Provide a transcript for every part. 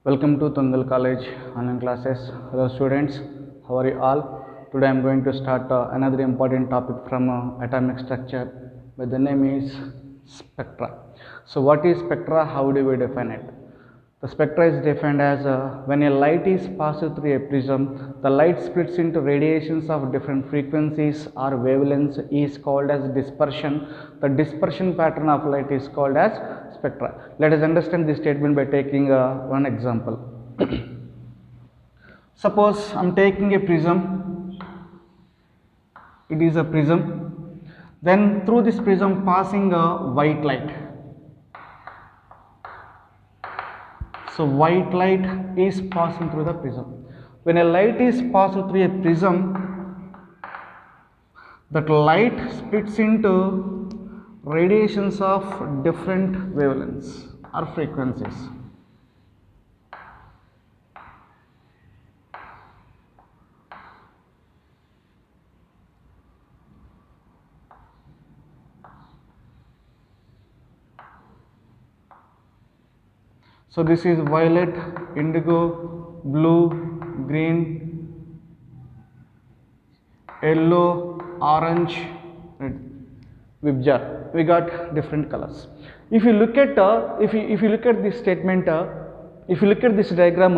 Welcome to Tungal College online classes. Hello students, how are you all? Today I am going to start another important topic from atomic structure, but the name is spectra. So what is spectra? How do we define it? The spectra is defined as when a light is passed through a prism, the light splits into radiations of different frequencies or wavelengths is called as dispersion. The dispersion pattern of light is called as spectra. Let us understand this statement by taking one example. Suppose I am taking a prism, it is a prism, then through this prism passing a white light. So white light is passing through the prism. When a light is passed through a prism, that light splits into radiations of different wavelengths or frequencies. So this is violet, indigo, blue, green, yellow, orange, red. Vibjar. We got different colors. If you look at if you look at this statement, if you look at this diagram,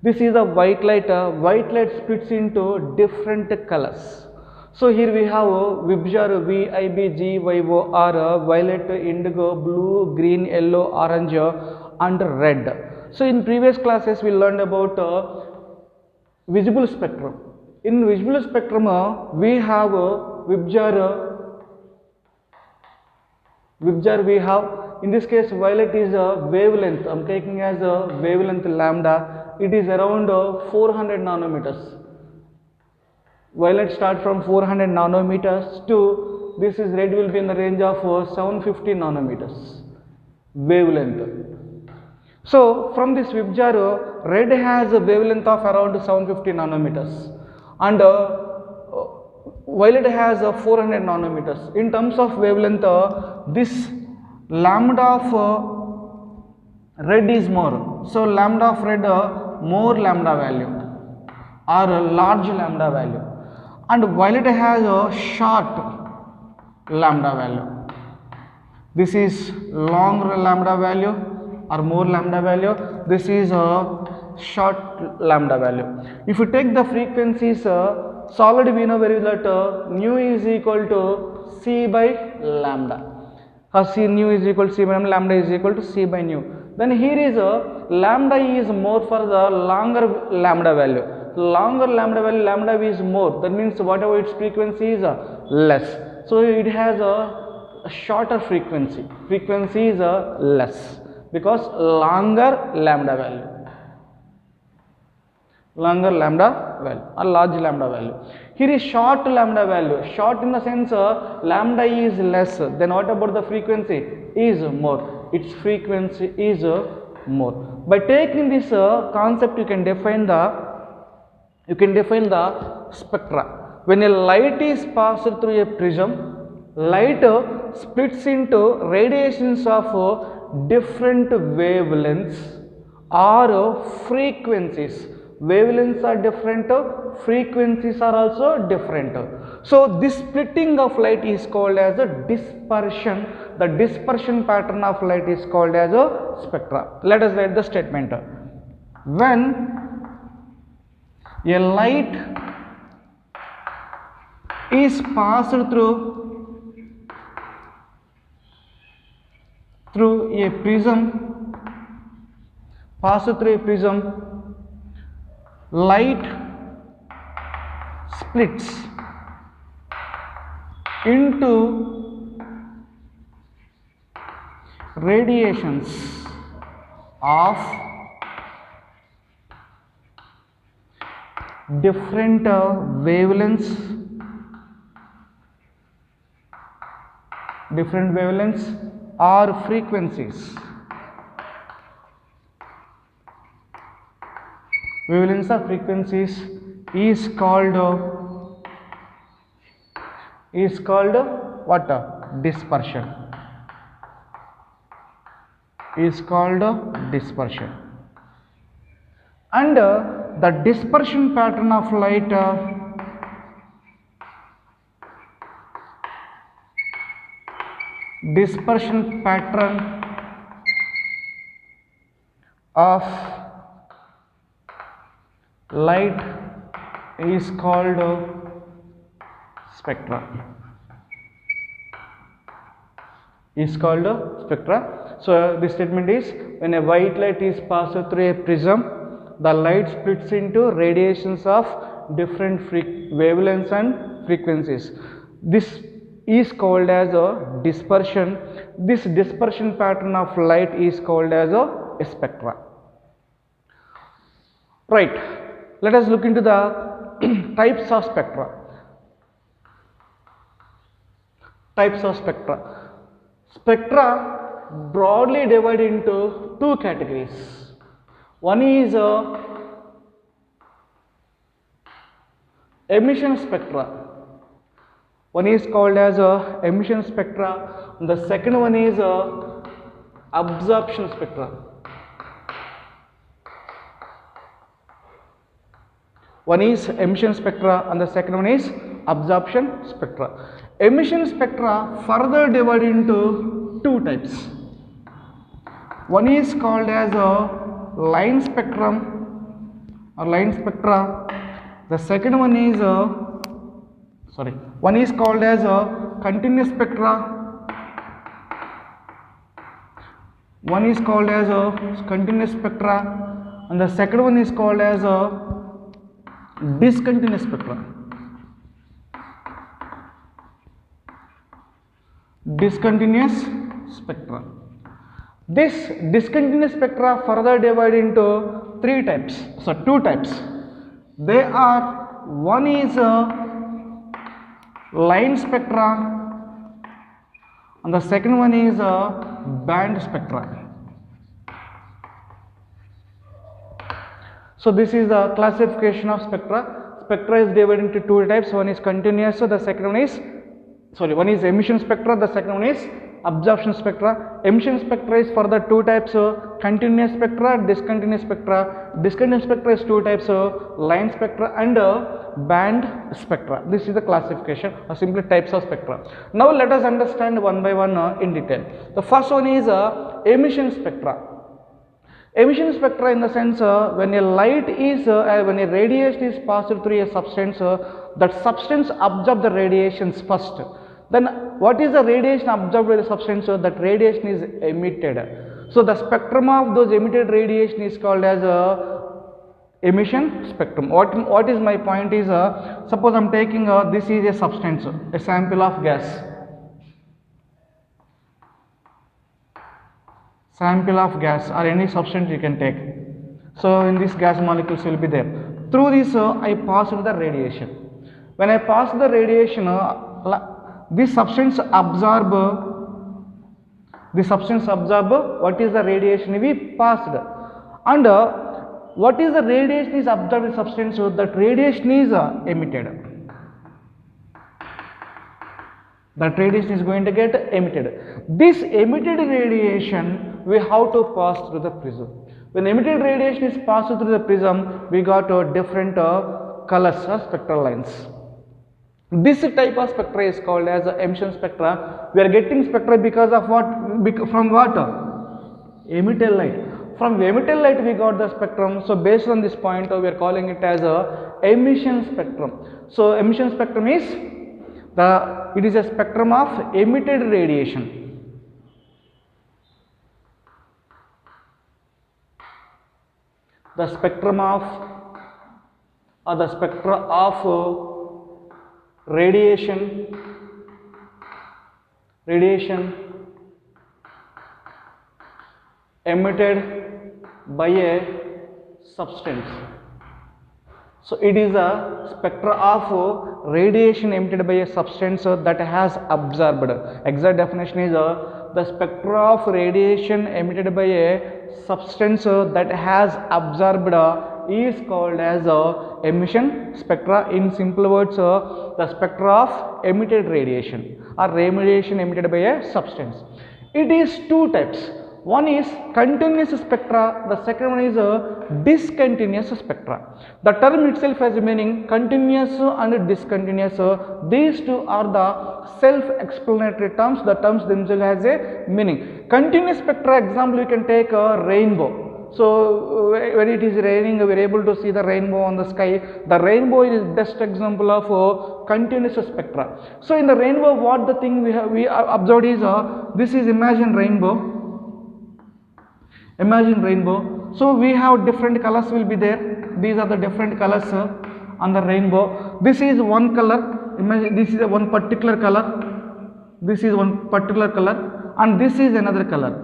this is a white light. White light splits into different colors. So here we have Vibjar, VIBGYOR, violet, indigo, blue, green, yellow, orange, and red. So in previous classes we learned about visible spectrum. In visible spectrum we have Vibjar we have, in this case violet is a wavelength, I am taking as a wavelength lambda, it is around 400 nanometers. Violet start from 400 nanometers to, this is red will be in the range of 750 nanometers wavelength. So from this Vibjar, red has a wavelength of around 750 nanometers and violet has 400 nanometers. In terms of wavelength, this lambda of red is more. So lambda of red more lambda value or a large lambda value, and violet has a short lambda value. This is long lambda value or more lambda value. This is a short lambda value. If you take the frequencies, solid we know very well that nu is equal to C by lambda. C nu is equal to C by lambda, lambda is equal to C by nu. Then here is lambda is more for the longer lambda value. Longer lambda value, lambda is more. That means whatever its frequency is less. So it has a shorter frequency. Frequency is less because longer lambda value. Longer lambda value or large lambda value. Here is short lambda value. Short in the sense lambda is less. Then what about the frequency? Is more. Its frequency is more. By taking this concept, you can define the spectra. When a light is passed through a prism, light splits into radiations of different wavelengths or frequencies. Wavelengths are different, frequencies are also different. So this splitting of light is called as a dispersion. The dispersion pattern of light is called as a spectra. Let us write the statement. When a light is passed through a prism, light splits into radiations of different wavelengths or frequencies. Wavelengths or frequencies is called what? Dispersion. Is called dispersion. and the dispersion pattern of light dispersion pattern of light is called spectra. So this statement is, when a white light is passed through a prism, the light splits into radiations of different wavelengths and frequencies. This is called as a dispersion. This dispersion pattern of light is called as a spectra. Right, let us look into the types of spectra. Spectra broadly divided into two categories. One is emission spectra. One is called as emission spectra. The second one is absorption spectra. One is emission spectra and the second one is absorption spectra. Emission spectra further divided into two types. One is called as a line spectrum or line spectra. The second one is one is called as a continuous spectra. One is called as a continuous spectra and the second one is called as a discontinuous spectra. Discontinuous spectra. This discontinuous spectra further divided into three types. So two types. They are, one is line spectra and the second one is band spectra. So this is the classification of spectra. Spectra is divided into two types. One is continuous, so the second one is one is emission spectra, the second one is absorption spectra. Emission spectra is for the two types, continuous spectra, discontinuous spectra. Discontinuous spectra is two types, line spectra and band spectra. This is the classification or simply types of spectra. Now let us understand one by one in detail. The first one is emission spectra. Emission spectra in the sense when a light is when a radiation is passed through a substance, that substance absorbs the radiations first. Then what is the radiation absorbed by the substance? That radiation is emitted. So the spectrum of those emitted radiation is called as emission spectrum. What is my point is, suppose I am taking this is a substance, a sample of gas. Sample of gas or any substance you can take. So in this gas molecules will be there. Through this I pass the radiation. When I pass the radiation, this substance absorb what is the radiation we passed, and what is the radiation is absorbed in substance, so that radiation is emitted. That radiation is going to get emitted. This emitted radiation we have to pass through the prism. When emitted radiation is passed through the prism, we got different colors or spectral lines. This type of spectra is called as emission spectra. We are getting spectra because of what? From what? Emitted light. From emitted light we got the spectrum. So based on this point, we are calling it as a emission spectrum. So emission spectrum is it is a spectrum of emitted radiation. The spectrum of the spectra of radiation emitted by a substance. So it is a spectra of radiation emitted by a substance that has absorbed. Exact definition is the spectra of radiation emitted by a substance that has absorbed is called as emission spectra. In simple words, the spectra of emitted radiation or radiation emitted by a substance. It is two types. One is continuous spectra, the second one is discontinuous spectra. The term itself has a meaning continuous and discontinuous. These two are the self-explanatory terms. The terms themselves has a meaning. Continuous spectra example you can take a rainbow. So when it is raining, we are able to see the rainbow on the sky. The rainbow is best example of continuous spectra. So in the rainbow, what the thing we observed is this is imagine rainbow. Imagine rainbow. So we have different colors will be there. These are the different colors on the rainbow. This is one color. Imagine this is one particular color. This is one particular color, and this is another color.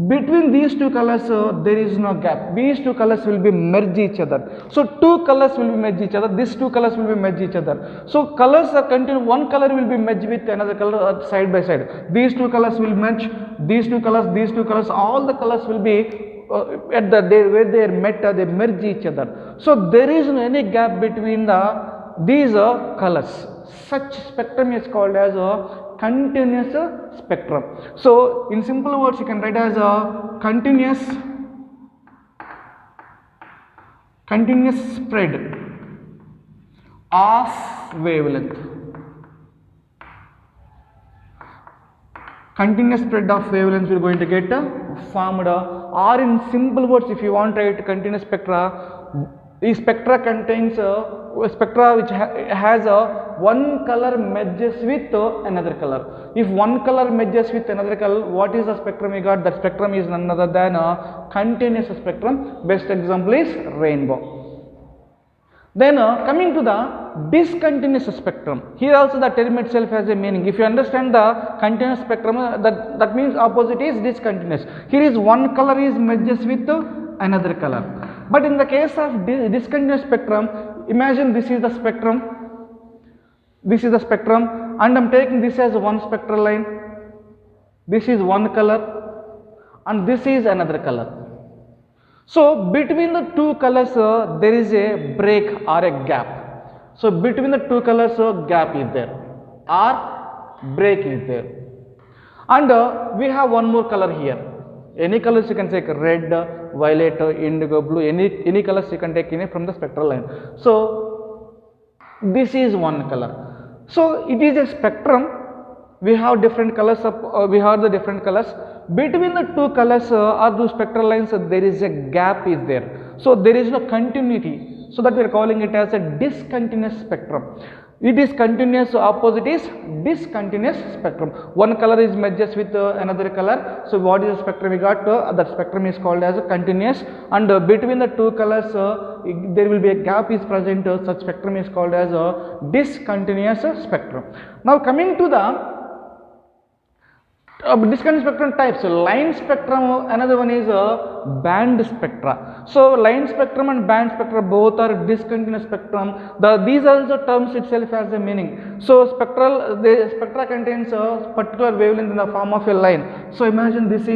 Between these two colors there is no gap. These two colors will be merge each other. So two colors will be merge each other. These two colors will be merge each other. So colors are continuous. One color will be merged with another color side by side. These two colors will merge. These two colors. All the colors will be at the day where they are met. They merge each other. So there is no any gap between these colors. Such spectrum is called as a continuous spectrum. So in simple words you can write as a continuous spread of wavelength. Continuous spread of wavelength we are going to get formed, or in simple words if you want to write continuous spectra, the spectra contains spectra which has one color merges with another color. If one color merges with another color, what is the spectrum we got? That spectrum is none other than a continuous spectrum. Best example is rainbow. Then coming to the discontinuous spectrum. Here also the term itself has a meaning. If you understand the continuous spectrum, that means opposite is discontinuous. Here is one color is merges with another color. But in the case of discontinuous spectrum, imagine this is the spectrum. This is the spectrum, and I am taking this as one spectral line. This is one color, and this is another color. So between the two colors there is a break or a gap. So between the two colors gap is there or break is there. And we have one more color here. Any colors you can take, red, violet, indigo, blue, any colors you can take from the spectral line. So this is one color. So it is a spectrum. We have different colors we have the different colors. Between the two colors or two spectral lines there is a gap is there. So there is no continuity. So that we are calling it as a discontinuous spectrum. It is continuous, opposite is discontinuous spectrum. One color is merges with another color. So what is the spectrum we got? That spectrum is called as a continuous, and between the two colors there will be a gap is present. Such spectrum is called as a discontinuous spectrum. Now coming to the discontinuous spectrum types. Line spectrum, another one is band spectra. So line spectrum and band spectra both are discontinuous spectrum. These also terms itself has a meaning. So the spectra contains a particular wavelength in the form of a line. So imagine this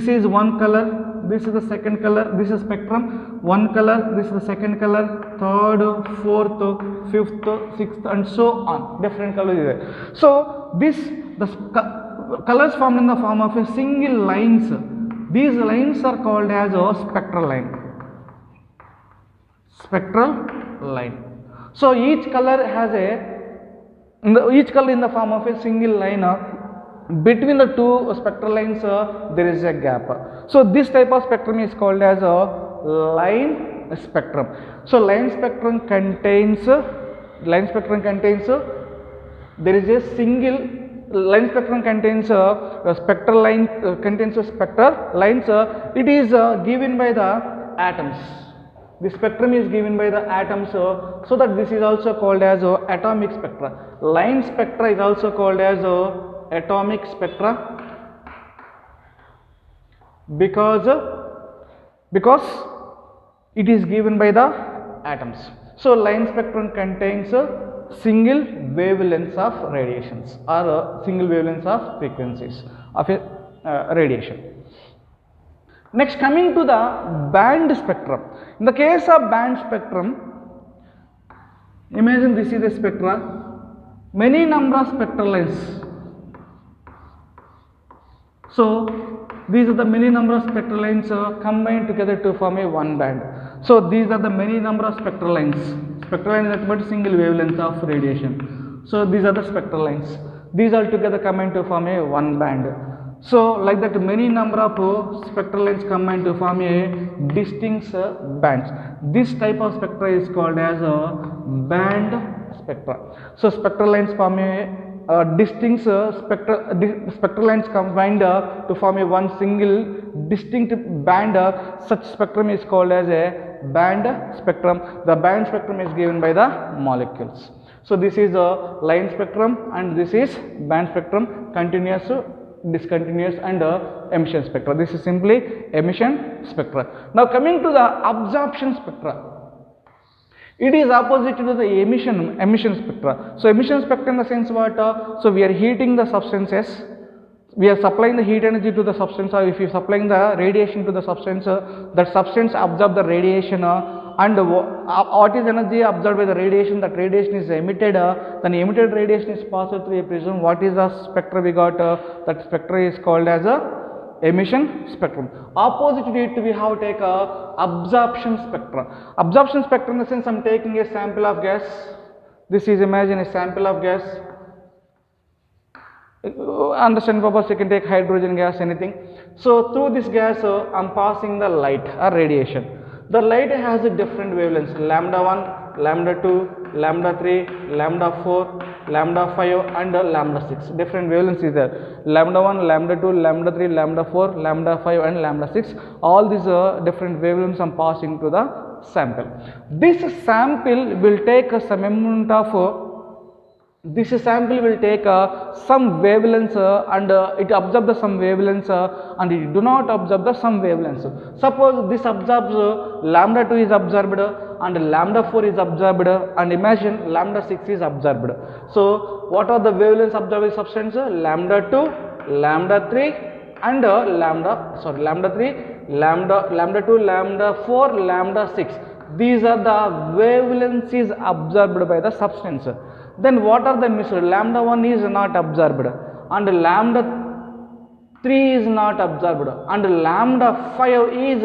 is one color, this is the second color, this is spectrum, one color, this is the second color, third, fourth, fifth, sixth, and so on. Different colors is there. So the colors formed in the form of a single lines. These lines are called as a spectral line. Spectral line. So each color has each color in the form of a single line. Between the two spectral lines there is a gap. So this type of spectrum is called as a line spectrum. So line spectrum contains there is a single line spectrum contains a spectral line contains a spectral lines. It is given by the atoms. The spectrum is given by the atoms, so that this is also called as atomic spectra. Line spectra is also called as atomic spectra because it is given by the atoms. So line spectrum contains single wavelengths of radiations or single wavelengths of frequencies of a radiation. Next, coming to the band spectrum. In the case of band spectrum, imagine this is a spectra, many number of spectral lines. So these are the many number of spectral lines combined together to form a one band. So these are the many number of spectral lines. Spectral line is nothing but single wavelength of radiation. So these are the spectral lines. These all together combine to form a one band. So like that many number of spectral lines combine to form a distinct bands. This type of spectra is called as a band spectra. So spectral lines form a distinct spectral lines combined to form a one single distinct band. Such spectrum is called as a band spectrum. The band spectrum is given by the molecules. So this is a line spectrum and this is band spectrum, continuous, discontinuous and emission spectra. This is simply emission spectra. Now coming to the absorption spectra, it is opposite to the emission spectra. So emission spectra in the sense what? So we are heating the substances, we are supplying the heat energy to the substance, or if you are supplying the radiation to the substance, that substance absorb the radiation and what is energy absorbed by the radiation, that radiation is emitted, then emitted radiation is passed through a prism. What is the spectra we got? That spectra is called as a emission spectrum. Opposite to it we have take a absorption spectra. Absorption spectrum in the sense I am taking a sample of gas. This is, imagine a sample of gas. Understand purpose, you can take hydrogen gas, anything. So through this gas I am passing the light or radiation. The light has a different wavelengths, lambda 1, lambda 2, lambda 3, lambda 4, lambda 5 and lambda 6. Different wavelengths is there. Lambda 1, lambda 2, lambda 3, lambda 4, lambda 5 and lambda 6. All these different wavelengths are passing to the sample. This sample will take some amount of this sample will take some wavelengths and it absorbs some wavelengths and it do not absorb the some wavelengths. Suppose this absorbs lambda 2 is absorbed and lambda 4 is absorbed and imagine lambda 6 is absorbed. So what are the wavelengths absorbed by substance? Lambda 2, lambda 3 and lambda 3, lambda 2, lambda 4, lambda 6. These are the wavelengths is absorbed by the substance. Then what are the missed? Lambda 1 is not absorbed and lambda 3 is not absorbed and lambda 5 is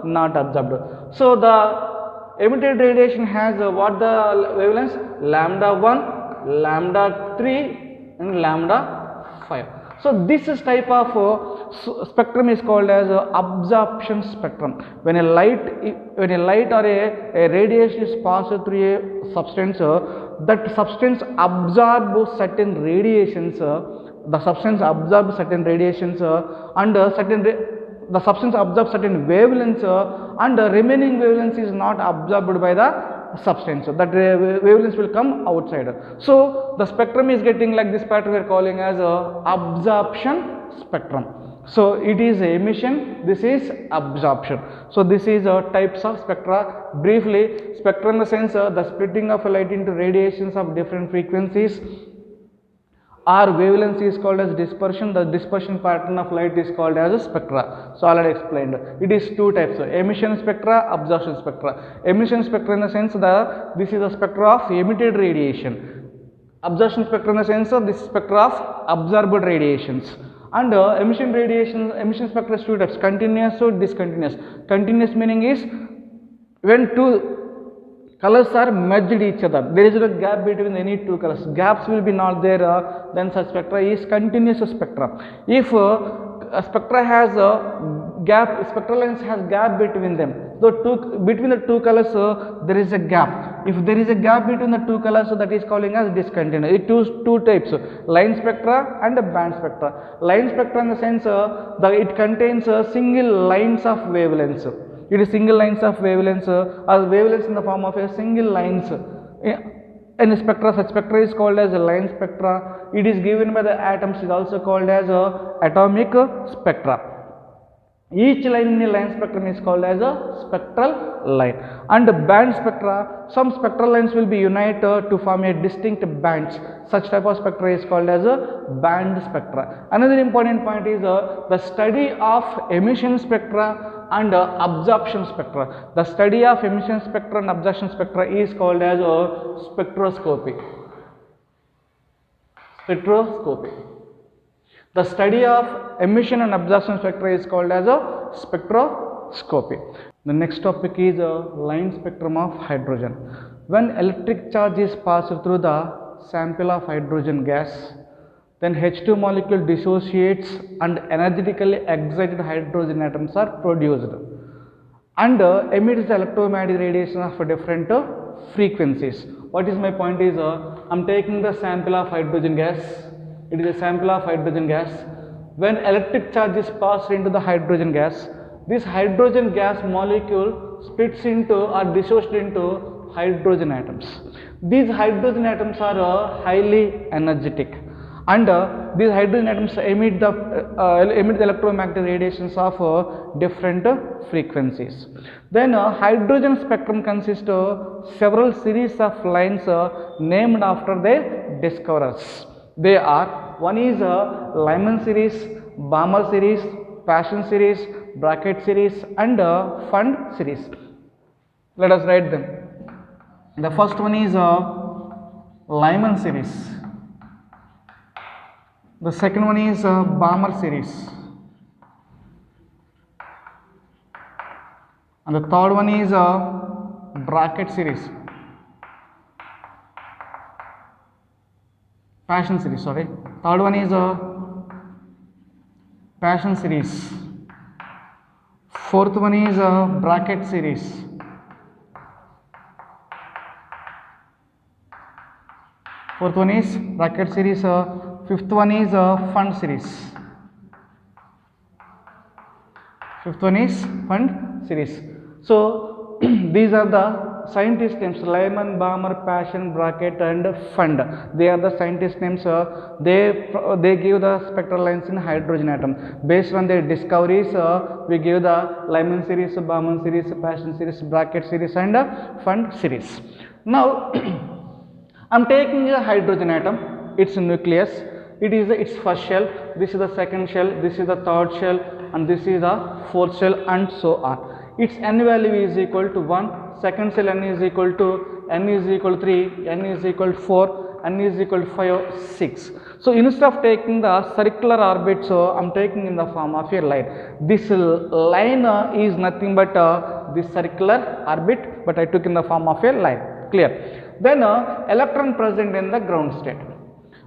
not absorbed. So the emitted radiation has what the wavelengths? Lambda 1, lambda 3 and lambda 5. So this is type of spectrum is called as absorption spectrum. When a light or a radiation is passed through a substance, that substance absorbs certain radiations. The substance absorbs certain radiations and the substance absorbs certain wavelengths and the remaining wavelengths is not absorbed by the substance. That wavelengths will come outside. So the spectrum is getting like this pattern we are calling as absorption spectrum. So it is emission, this is absorption. So this is types of spectra. Briefly, spectrum in the sense the splitting of light into radiations of different frequencies. Or wavelengths is called as dispersion. The dispersion pattern of light is called as a spectra. So already explained. It is two types: emission spectra, absorption spectra. Emission spectra in the sense this is the spectra of emitted radiation. Absorption spectra in the sense this spectra of absorbed radiations. And emission spectra is two types: continuous or discontinuous. Continuous meaning is when two colors are merged each other, there is no gap between any two colors, gaps will be not there, then such spectra is continuous spectra. If a spectra has a gap, spectral lines has gap between them, so between the two colors there is a gap. If there is a gap between the two colors, so that is calling as discontinuous. It is two types: line spectra and band spectra. Line spectra in the sense it contains single lines of wavelengths. It is single lines of wavelengths or wavelengths in the form of a single lines. In spectra, such spectra is called as a line spectra. It is given by the atoms, is also called as atomic spectra. Each line in a line spectrum is called as a spectral line. And band spectra, some spectral lines will be united to form a distinct bands. Such type of spectra is called as a band spectra. Another important point is the study of emission spectra and absorption spectra. The study of emission spectra and absorption spectra is called as spectroscopy. Spectroscopy. The study of emission and absorption spectra is called as a spectroscopy. The next topic is a line spectrum of hydrogen. When electric charge is passed through the sample of hydrogen gas, then H2 molecule dissociates and energetically excited hydrogen atoms are produced and emits the electromagnetic radiation of different frequencies. What is my point is, I am taking the sample of hydrogen gas. It is a sample of hydrogen gas. When electric charge is passed into the hydrogen gas, this hydrogen gas molecule splits into or dissociates into hydrogen atoms. These hydrogen atoms are highly energetic, and these hydrogen atoms emit the electromagnetic radiations of different frequencies. Then hydrogen spectrum consists of several series of lines named after their discoverers. They are, one is Lyman series, Balmer series, Paschen series, Brackett series, and Pfund series. Let us write them. The first one is Lyman series. The second one is Balmer series. And the third one is Brackett series. Paschen series, sorry. Third one is Paschen series. Fourth one is Brackett series. Fourth one is Brackett series. Fifth one is Pfund series. Fifth one is Pfund series. So these are the scientist names: Lyman, Balmer, Paschen, Brackett, and Pfund. They are the scientist names. They give the spectral lines in hydrogen atom. Based on their discoveries, we give the Lyman series, Balmer series, Paschen series, Brackett series, and Pfund series. Now I am taking a hydrogen atom, its nucleus. It is its first shell. This is the second shell. This is the third shell, and this is the fourth shell, and so on. Its n value is equal to 1. Second cell n is equal to n is equal to 3, n is equal to 4, n is equal to 5, 6. So instead of taking the circular orbit, so I am taking in the form of a line. This line is nothing but this circular orbit, but I took in the form of a line. Clear? Then electron present in the ground state.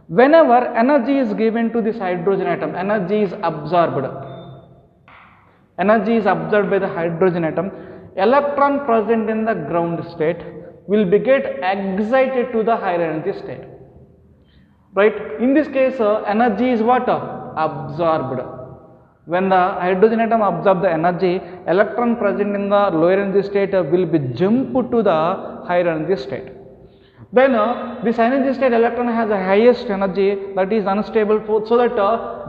Whenever energy is given to this hydrogen atom, energy is absorbed. Energy is absorbed by the hydrogen atom. Electron present in the ground state will be get excited to the higher energy state. Right? In this case, energy is what? Absorbed. When the hydrogen atom absorbs the energy, electron present in the lower energy state will be jumped to the higher energy state. Then this energy state electron has the highest energy, that is unstable, so that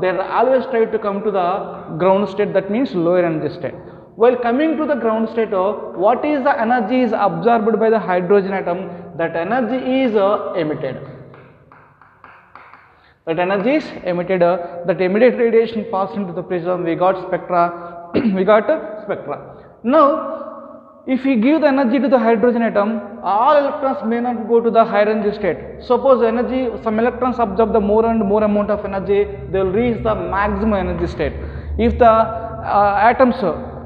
they always try to come to the ground state, that means lower energy state. While coming to the ground state, what is the energy is absorbed by the hydrogen atom? That energy is emitted. That energy is emitted. That emitted radiation passed into the prism. We got spectra. We got spectra. Now, if we give the energy to the hydrogen atom, all electrons may not go to the higher energy state. Suppose energy, some electrons absorb the more and more amount of energy, they will reach the maximum energy state. If the atoms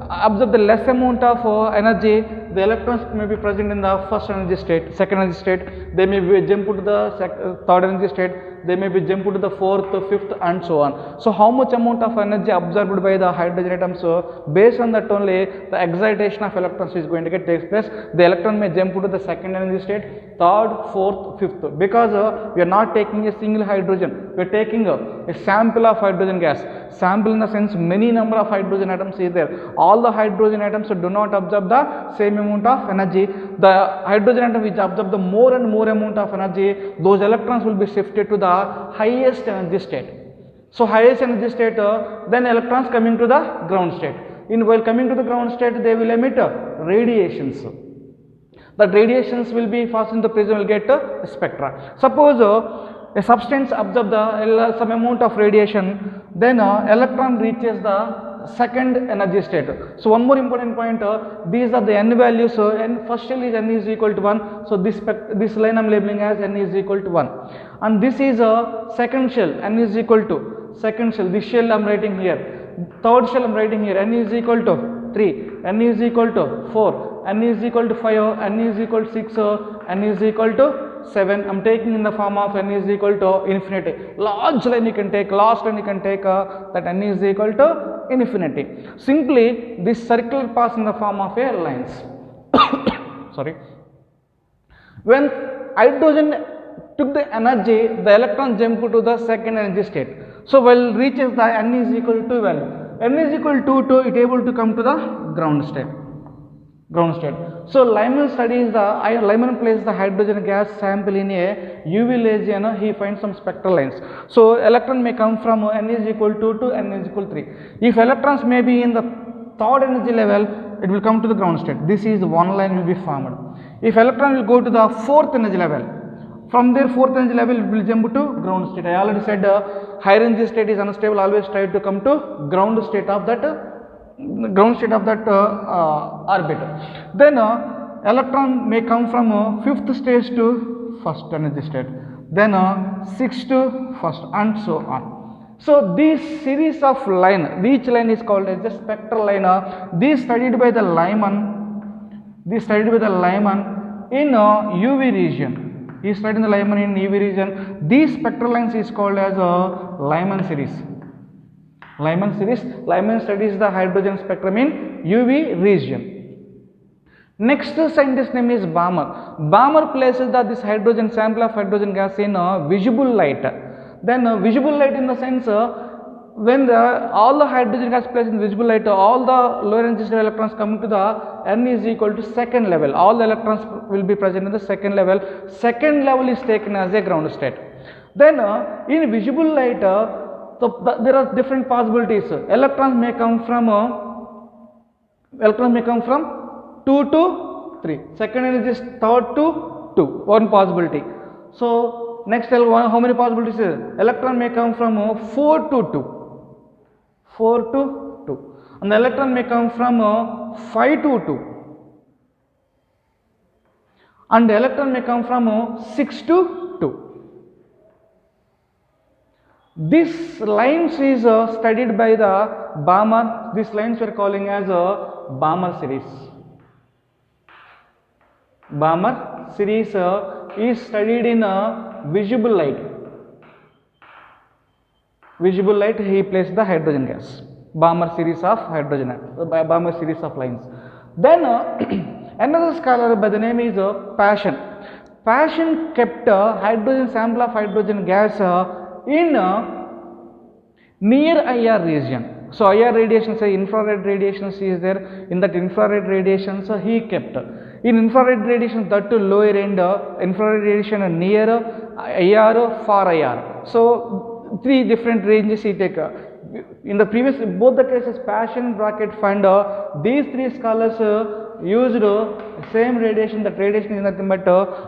absorb the less amount of energy, the electrons may be present in the first energy state, second energy state, they may be jump to the third energy state, they may be jump to the fourth, fifth, and so on. So how much amount of energy absorbed by the hydrogen atoms, based on that only the excitation of electrons is going to get takes place. The electron may jump to the second energy state, third, fourth, fifth, because we are not taking a single hydrogen, we are taking a sample of hydrogen gas. Sample in the sense many number of hydrogen atoms is there. All the hydrogen atoms do not absorb the same amount of energy. The hydrogen atom which absorb the more and more amount of energy, those electrons will be shifted to the highest energy state. So highest energy state, then electrons coming to the ground state. While coming to the ground state, they will emit radiations. That radiations will be passed in the prism, will get spectra. Suppose a substance absorbs some amount of radiation, then electron reaches the second energy state. So one more important point, these are the n values, and first shell is n is equal to 1, so this line I am labeling as n is equal to 1, and this is a second shell, n is equal to, second shell, this shell I am writing here, third shell I am writing here, n is equal to 3, n is equal to 4, n is equal to 5, n is equal to 6, n is equal to 7. I am taking in the form of n is equal to infinity. Large line you can take, last line you can take, that n is equal to infinity. Simply this circle pass in the form of a lines. Sorry. When hydrogen took the energy, the electron jumped to the second energy state. So while reaches the n is equal to 12, n is equal to 2, it able to come to the ground state. So Lyman studies Lyman placed the hydrogen gas sample in a UV laser and he finds some spectral lines. So electron may come from n is equal to n is equal to 3. If electrons may be in the third energy level, it will come to the ground state. This is one line will be formed. If electron will go to the fourth energy level, from there fourth energy level it will jump to ground state. I already said higher energy state is unstable, always try to come to ground state of that orbit. Then electron may come from fifth stage to first energy state, then sixth to first, and so on. So this series of line, each line is called as a spectral line. This studied by the Lyman in UV region. He studied the Lyman in UV region. These spectral lines is called as Lyman series. Lyman studies the hydrogen spectrum in UV region. Next scientist name is Balmer. Balmer places this hydrogen sample of hydrogen gas in visible light. Then visible light in the sense when all the hydrogen gas placed in visible light, all the lower energy state electrons coming to the n is equal to second level. All the electrons will be present in the second level. Second level is taken as a ground state. Then in visible light, there are different possibilities. Electrons may come from 2 to 3. Second energy is third to 2. One possibility. So next, how many possibilities? Electron may come from 4 to 2. 4 to 2. And the electron may come from 5 to 2. And the electron may come from 6 to 2. This lines is studied by the Balmer. These lines we are calling as Balmer series. Balmer series is studied in visible light. Visible light, he placed the hydrogen gas. Balmer series of hydrogen, Balmer series of lines. Then another scholar by the name is Paschen. Paschen kept hydrogen sample of hydrogen gas in near IR region. So IR radiation, say infrared radiation is there. In that infrared radiation, he kept. In infrared radiation, that to lower end, infrared radiation near IR, far IR. So three different ranges he take. In the previous, both the cases, Paschen bracket find these three scholars used same radiation. That radiation is nothing but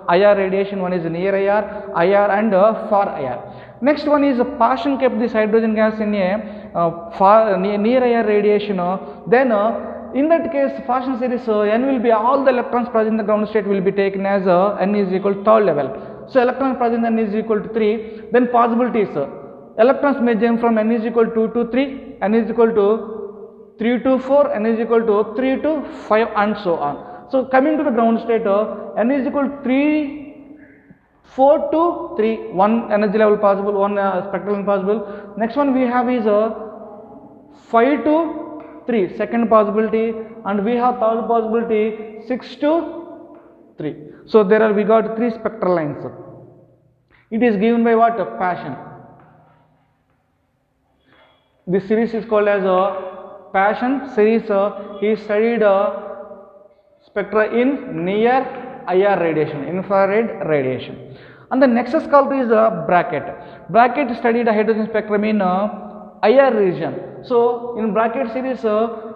IR radiation. One is near IR, IR and far IR. Next one is Paschen kept this hydrogen gas in a far near IR radiation. Then in that case, Paschen series n will be all the electrons present in the ground state will be taken as n is equal to third level. So electrons present n is equal to 3. Then possibilities. Electrons may jump from n is equal to 2 to 3, n is equal to 3 to 4, n is equal to 3 to 5 and so on. So coming to the ground state, n is equal to 3, 4 to 3, one energy level possible, one spectral line possible. Next one we have is 5 to 3, second possibility, and we have third possibility 6 to 3. So there are, we got 3 spectral lines. It is given by what? Paschen. This series is called as Paschen series. He studied spectra in near IR radiation, infrared radiation. And the next scholar is Brackett. Brackett studied a hydrogen spectrum in IR region. So in Brackett series,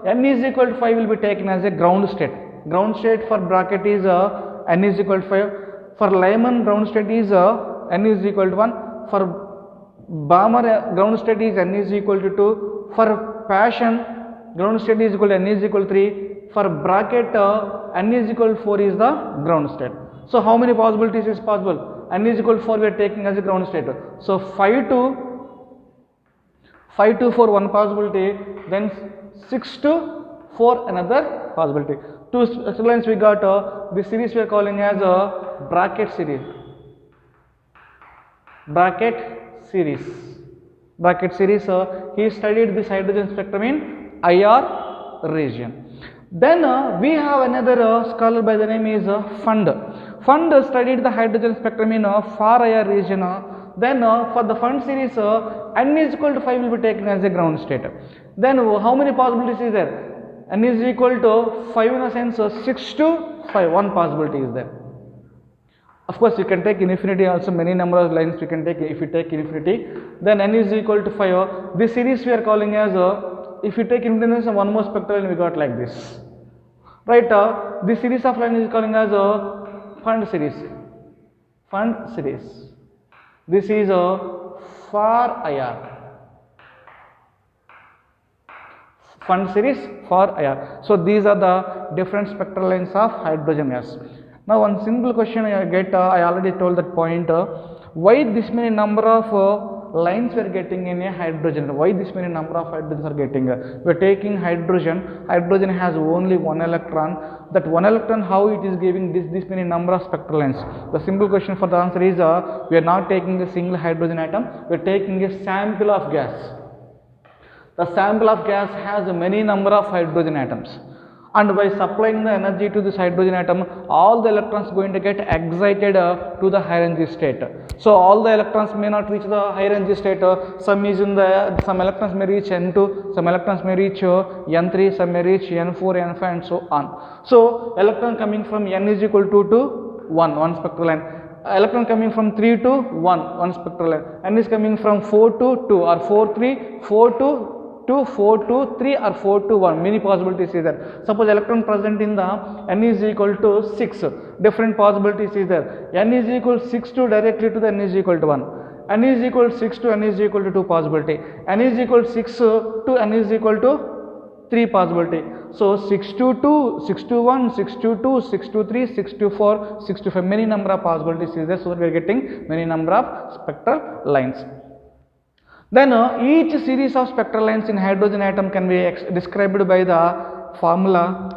n is equal to 5 will be taken as a ground state. Ground state for Brackett is n is equal to 5. For Lyman, ground state is n is equal to 1. For Balmer, ground state is n is equal to 2. For Paschen, ground state is equal to n is equal to 3. For Brackett, n is equal to 4 is the ground state. So how many possibilities is possible? N is equal to 4 we are taking as a ground state. So 5 to 5 to 4 one possibility, then 6 to 4 another possibility. Two spectral lines we got, this series we are calling as a bracket series. Bracket series. He studied this hydrogen spectrum in IR region. Then we have another scholar by the name is Fund. Fund studied the hydrogen spectrum in far IR region. Then for the Fund series, n is equal to 5 will be taken as a ground state. Then how many possibilities is there? N is equal to 5 in a sense, 6 to 5, one possibility is there. Of course, you can take infinity also, many number of lines we can take. If you take infinity, then n is equal to 5. This series we are calling as, if you take infinity, one more spectral line we got like this. Right, this series of line is calling as a Fund series. This is a far IR. Fund series for IR. So these are the different spectral lines of hydrogen gas. Now one simple question I get, I already told that point, why this many number of lines we are getting in a hydrogen? Why this many number of hydrogens are getting? We are taking hydrogen has only one electron. That one electron, how it is giving this many number of spectral lines? The simple question for the answer is, we are not taking a single hydrogen atom, we are taking a sample of gas. The sample of gas has many number of hydrogen atoms, and by supplying the energy to this hydrogen atom, all the electrons going to get excited to the higher energy state. So all the electrons may not reach the higher energy state. Some electrons may reach N2, some electrons may reach N3, some may reach N4, N5, and so on. So electron coming from N is equal to 1 spectral line. Electron coming from 3 to 1 spectral line. N is coming from 4 to 2, or 4 3, 4 to 2, 4 to 3, or 4 to 1. Many possibilities is there. Suppose electron present in the N is equal to 6. Different possibilities is there. N is equal to 6 to directly to the N is equal to 1. N is equal to 6 to N is equal to 2 possibility. N is equal to 6 to N is equal to 3 possibility. So 6 to 2, 6 to 1, 6 to 2, 6 to 3, 6 to 4, 6 to 5. Many number of possibilities is there. So we are getting many number of spectral lines. Then each series of spectral lines in hydrogen atom can be described by the formula.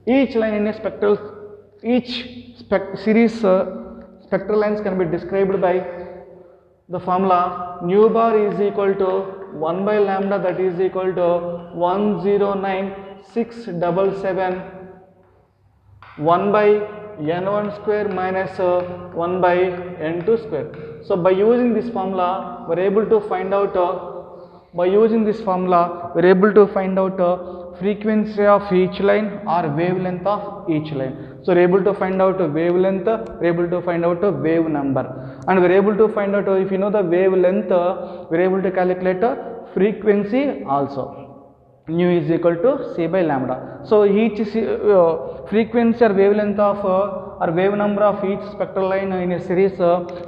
Each line in a spectral, series spectral lines can be described by the formula nu bar is equal to 1 by lambda, that is equal to 109,677 1 by n1 square minus 1 by n2 square. So by using this formula, we are able to find out frequency of each line or wavelength of each line. So we are able to find out wavelength, we are able to find out wave number, and we are able to find out, if you know the wavelength, we are able to calculate frequency also. Nu is equal to C by lambda. So each frequency or wavelength of or wave number of each spectral line in a series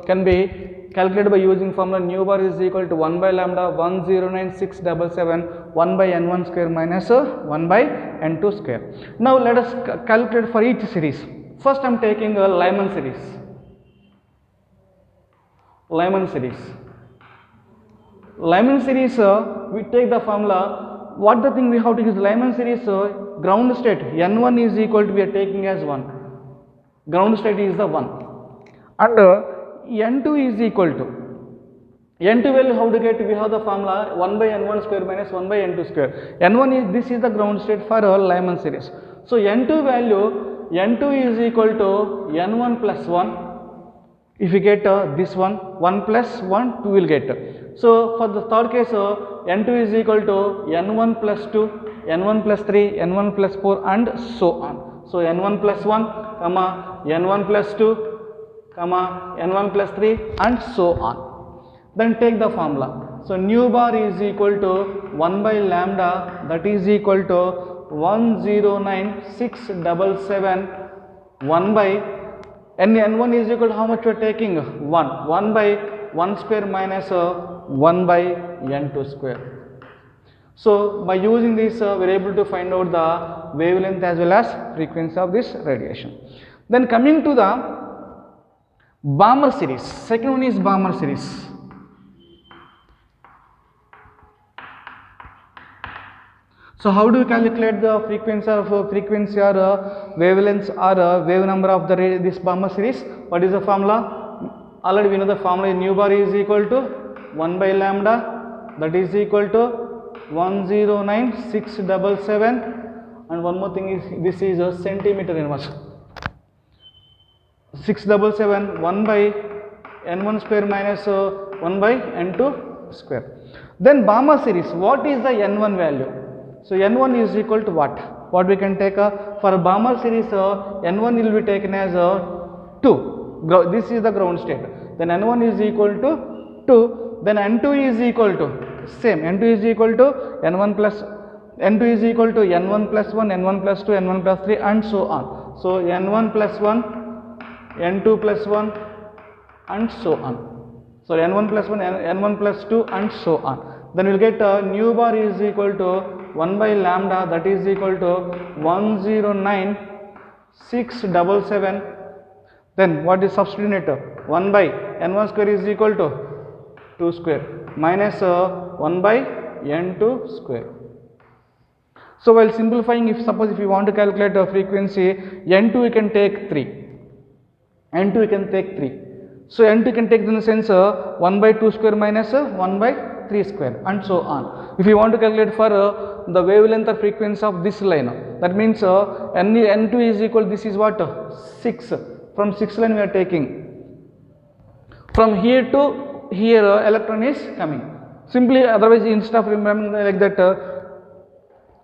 can be calculated by using formula nu bar is equal to 1 by lambda 109,677 1 by n1 square minus 1 by n2 square. Now let us calculate for each series. First I am taking a Lyman series. Lyman series, we take the formula. What the thing we have to use Lyman series, ground state n1 is equal to, we are taking as 1. Ground state is the 1, and n2 is equal to, n2 value how to get, we have the formula 1 by n1 square minus 1 by n2 square. N1 is, this is the ground state for Lyman series. So n2 value, n2 is equal to n1 plus 1. If you get this one, 1 plus 1, 2 will get. So for the third case, n2 is equal to n1 plus 2, n1 plus 3, n1 plus 4, and so on. So n1 plus 1, n1 plus 2, n1 plus 3, and so on. Then take the formula. So nu bar is equal to 1 by lambda, that is equal to 109,677 1 by n1 is equal to how much we are taking? 1 by 1 square minus 1 by n2 square. So by using this, we are able to find out the wavelength as well as frequency of this radiation. Then coming to the Balmer series. Second one is Balmer series. So how do you calculate the frequency or wavelengths or wave number of this Balmer series? What is the formula? Already we know the formula. Nu bar is equal to 1 by lambda, that is equal to 109,677, and one more thing is this is a centimeter inverse. 677 1 by n1 square minus 1 by n2 square. Then Balmer series, what is the n1 value? So n1 is equal to what? What we can take for Balmer series, n1 will be taken as 2. This is the ground state. Then n1 is equal to 2. Then n2 is equal to same. n2 is equal to n1 plus n2 is equal to n1 plus 1, n1 plus 2, n1 plus 3, and so on. So n1 plus 1, n2 plus 1, and so on. So n1 plus 1, n1 plus 2, and so on. Then we'll get nu bar is equal to 1 by lambda, that is equal to 109,677. Then what is substitute? 1 by n1 square is equal to 2 square minus 1 by n2 square. So while simplifying, if suppose if you want to calculate the frequency, n2 you can take 3. n2 you can take 3. So n2 you can take in the sense 1 by 2 square minus 1 by 3 square, and so on. If you want to calculate for the wavelength or frequency of this line, that means n2 is equal, this is what? 6. From 6 line we are taking. From here to here electron is coming. Simply, otherwise instead of remembering like that,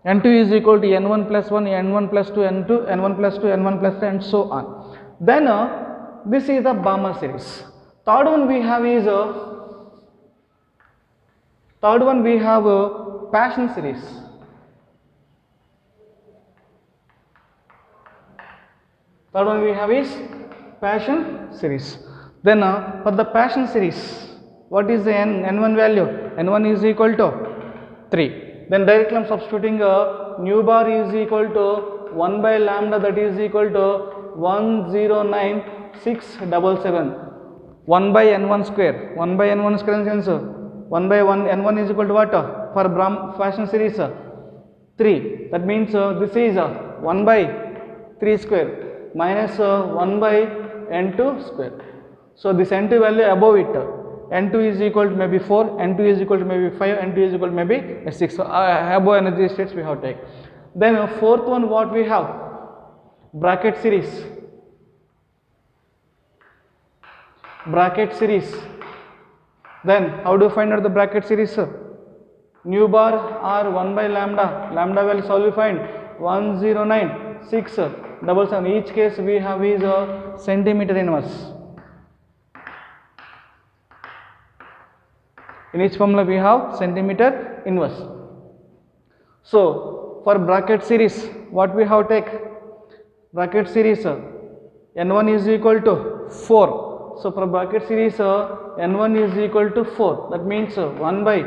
n2 is equal to n1 plus 1, n1 plus 2, n2, n1 plus 2, n1 plus 3, and so on. Then this is the Balmer series. Third one we have is Paschen series. Third one we have is Paschen series. Then for the Paschen series, what is the n1 value? n1 is equal to 3. Then directly I am substituting nu bar is equal to 1 by lambda, that is equal to 109,677. 1 by n1 square. 1 by n1 square in sense 1 by 1, n1 is equal to what? For Paschen series 3. That means this is 1 by 3 square minus 1 by n2 square. So this n2 value above it, n2 is equal to maybe 4, n2 is equal to maybe 5, n2 is equal to maybe 6. So above energy states we have to take. Then fourth one, what we have? Bracket series. Bracket series. Then how do you find out the bracket series? Nu bar or 1 by lambda. Lambda value solve we find 109,677. Each case we have is centimeter inverse. In each formula we have centimeter inverse. So for bracket series, what we have take? Bracket series n1 is equal to 4. So for bracket series n1 is equal to 4. That means 1 by,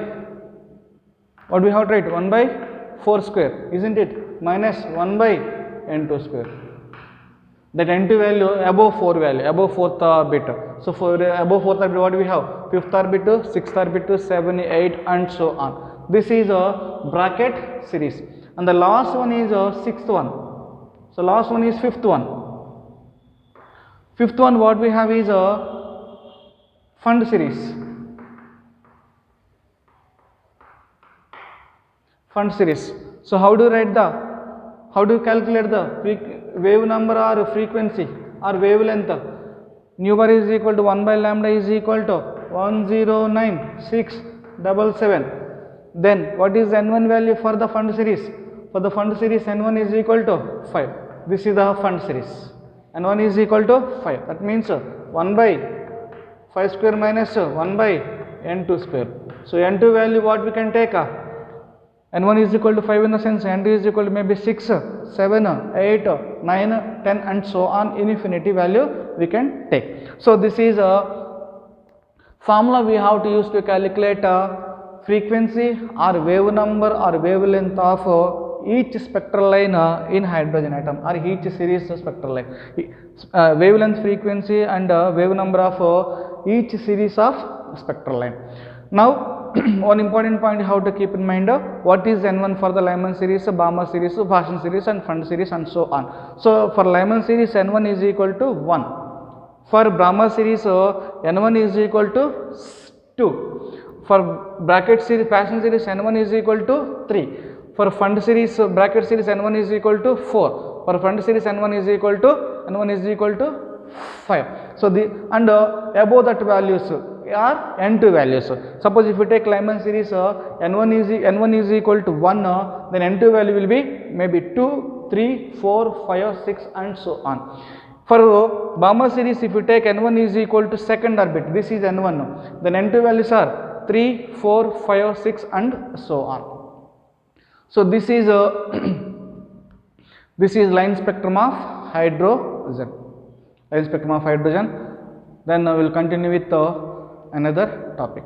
what we have to write? 1 by 4 square, isn't it? Minus 1 by n2 square. That n2 value above 4 value, above 4th orbit. So for above 4th orbit, what do we have? 5th orbit, 6th orbit, 7, 8, and so on. This is a bracket series. And the last one is 6th one. So last one is 5th one. 5th one, what we have is a fund series. Fund series. So how do you write how do you calculate the wave number or frequency or wavelength? Nu bar is equal to 1 by lambda is equal to 109,677. Then what is n1 value for the fund series? For the fund series, n1 is equal to 5. This is the fund series. n1 is equal to 5. That means 1 by 5 square minus 1 by n2 square. So n2 value what we can take? n1 is equal to 5 in the sense n2 is equal to maybe 6, 7, 8, 9, 10, and so on, infinity value we can take. So this is a formula we have to use to calculate frequency or wave number or wavelength of each spectral line in hydrogen atom or each series spectral line. Wavelength, frequency, and wave number of each series of spectral line. Now one important point you have to keep in mind, what is N1 for the Lyman series, Balmer series, Paschen series and Fund series and so on. So for Lyman series N1 is equal to 1. For Balmer series N1 is equal to 2. For bracket series Paschen series N1 is equal to 3. For Fund series bracket series N1 is equal to 4. For Fund series N1 is equal to 5. So the and above that values are N2 values. Suppose if you take Lyman series N1 is equal to 1, then N2 value will be maybe 2, 3, 4, 5, 6 and so on. For Balmer series, if you take N1 is equal to second orbit, this is N1, then N2 values are 3, 4, 5, 6 and so on. So this is this is line spectrum of hydrogen. Line spectrum of hydrogen. Then we will continue with another topic.